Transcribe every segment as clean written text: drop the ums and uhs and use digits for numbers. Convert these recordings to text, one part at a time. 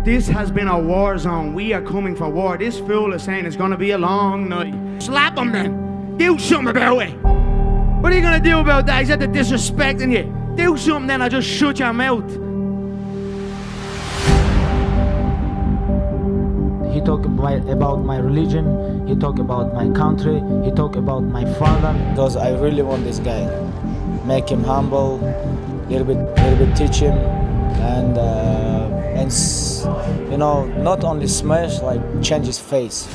This has been a war zone. We are coming for war. This fool is saying it's going to be a long night. Slap him then. Do something about it. What are you going to do about that? He's at the disrespecting you. Do something then or just shut your mouth. He talked about my religion, he talked about my country, he talked about my father. Because I really want this guy. Make him humble, little bit teach him, and you know, not only smash, like change his face.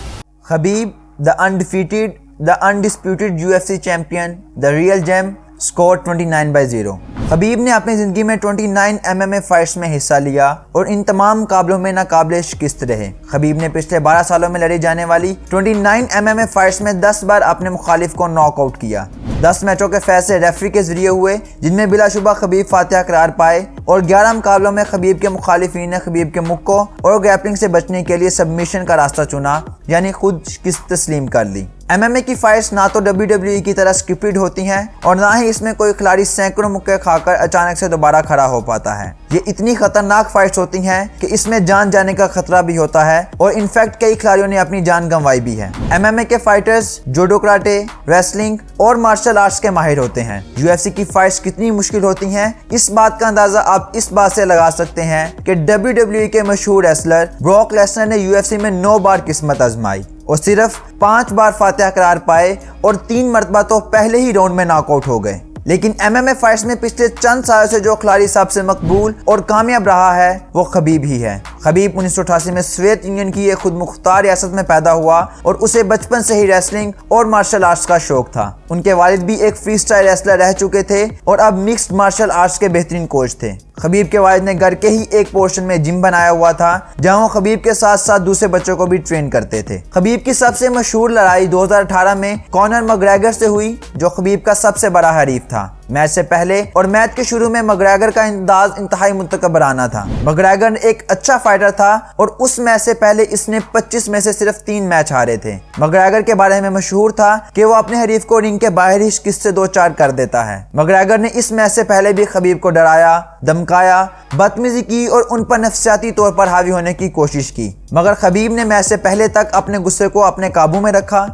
Khabib, the undefeated, the undisputed UFC champion, the real gem, scored 29-0। Khabib ने अपनी ज़िंदगी में 29 MMA fights में हिस्सा लिया और इन तमाम मुकाबलों में नाकाबिले शिकस्त रहे। खबीब ने पिछले 12 सालों में लड़ी जाने वाली 29 MMA फाइट्स में 10 बार अपने मुखालिफ को नॉकआउट किया। 10 मैचों के फैसले रेफरी के जरिए हुए, जिनमें बिलाशुबा खबीब फातिहा करार पाए, और 11 मुकाबलों में खबीब के मुखालिफिन ने खबीब के मुक्कों और ग्रैपलिंग से बचने के लिए सबमिशन का रास्ता चुना, यानी खुद शिकस्त तस्लीम कर ली। MMA की फाइट्स ना तो WWE की तरह स्क्रिप्टेड होती हैं और ना ही इसमें कोई खिलाड़ी सैकड़ों मुक्के खाकर अचानक से दोबारा खड़ा हो पाता है। ये इतनी खतरनाक फाइट्स होती हैं कि इसमें जान जाने का खतरा भी होता है और इनफैक्ट कई खिलाड़ियों ने अपनी जान गंवाई भी है। MMA के फाइटर्स जूडो, कराटे, रेसलिंग और मार्शल आर्ट्स के माहिर होते हैं। UFC की फाइट्स कितनी मुश्किल होती हैं, इस बात का अंदाजा आप इस बात से लगा सकते हैं कि WWE के मशहूर रेसलर ब्रॉक लेसनर ने UFC में 9 बार किस्मत आजमाई और सिर्फ 5 बार फातिहा करार पाए और 3 मरतबा तो पहले ही राउंड में नॉकआउट हो गए। लेकिन MMA फाइट्स में पिछले चंद सालों से जो खिलाड़ी सबसे मकबूल और कामयाब रहा है वो खबीब ही है। खबीब 1988 में सोवियत यूनियन की एक खुद मुख्तार रियासत में पैदा हुआ और उसे बचपन से ही रेसलिंग और मार्शल आर्ट्स का शौक था। उनके वालिद भी एक फ्री स्टाइल रेसलर रह चुके थे और अब मिक्स्ड मार्शल आर्ट्स के बेहतरीन कोच थे। खबीब के वालिद ने घर के ही एक पोर्शन में जिम बनाया हुआ था, जहां वो खबीब के साथ साथ दूसरे बच्चों को भी ट्रेन करते थे। खबीब की सबसे मशहूर लड़ाई 2018 में कॉनर मैकग्रेगर से हुई, जो खबीब का सबसे बड़ा हरीफ था। मैच से पहले और मैच के शुरू में मैकग्रेगर का अंदाज इंतहाई मुतकब्बराना था। मैकग्रेगर एक अच्छा फाइटर था और उस मैच से पहले इसने 25 में से सिर्फ 3 मैच हारे थे। मैकग्रेगर के बारे में मशहूर था कि वो अपने हरीफ को रिंग के बाहर ही शिकस्त से 2-4 कर देता है। मैकग्रेगर ने इस मैच से पहले भी खबीब को डराया, धमकाया, बदतमीजी की और उन पर नफसियाती तौर पर हावी होने की कोशिश की, मगर खबीब ने मैच से पहले तक अपने गुस्से को अपने काबू में रखा।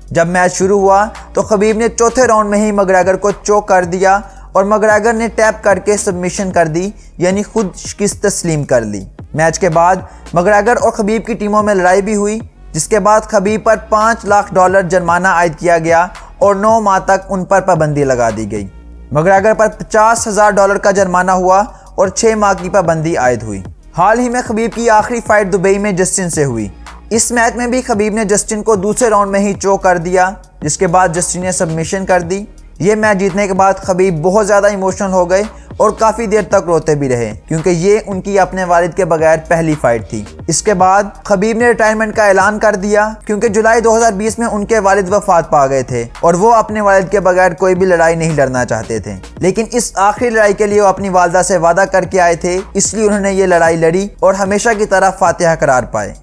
जब मैच शुरू हुआ तो खबीब ने चौथे राउंड में ही मैकग्रेगर को चोक कर दिया और मैकग्रेगर ने टैप करके सबमिशन कर दी, यानी खुद शिकस्त तस्लीम कर ली। मैच के बाद मैकग्रेगर और खबीब की टीमों में लड़ाई भी हुई, जिसके बाद खबीब पर $5 लाख जुर्माना आयद किया गया और 9 माह तक उन पर पाबंदी लगा दी गई। मैकग्रेगर पर $50,000 का जुर्माना हुआ और 6 माह की पाबंदी आयद हुई। हाल ही में खबीब की आखिरी फाइट दुबई में जस्टिन से हुई। इस मैच में भी खबीब ने जस्टिन को दूसरे राउंड में ही चोक कर दिया, जिसके बाद जस्टिन ने सबमिशन कर दी। ये मैच जीतने के बाद खबीब बहुत ज़्यादा इमोशनल हो गए और काफ़ी देर तक रोते भी रहे, क्योंकि ये उनकी अपने वालिद के बगैर पहली फाइट थी। इसके बाद खबीब ने रिटायरमेंट का ऐलान कर दिया, क्योंकि जुलाई 2020 में उनके वालिद वफात पा गए थे और वो अपने वालिद के बगैर कोई भी लड़ाई नहीं लड़ना चाहते थे। लेकिन इस आखिरी लड़ाई के लिए वो अपनी वालदा से वादा करके आए थे, इसलिए उन्होंने ये लड़ाई लड़ी और हमेशा की तरह फातिहा करार पाए।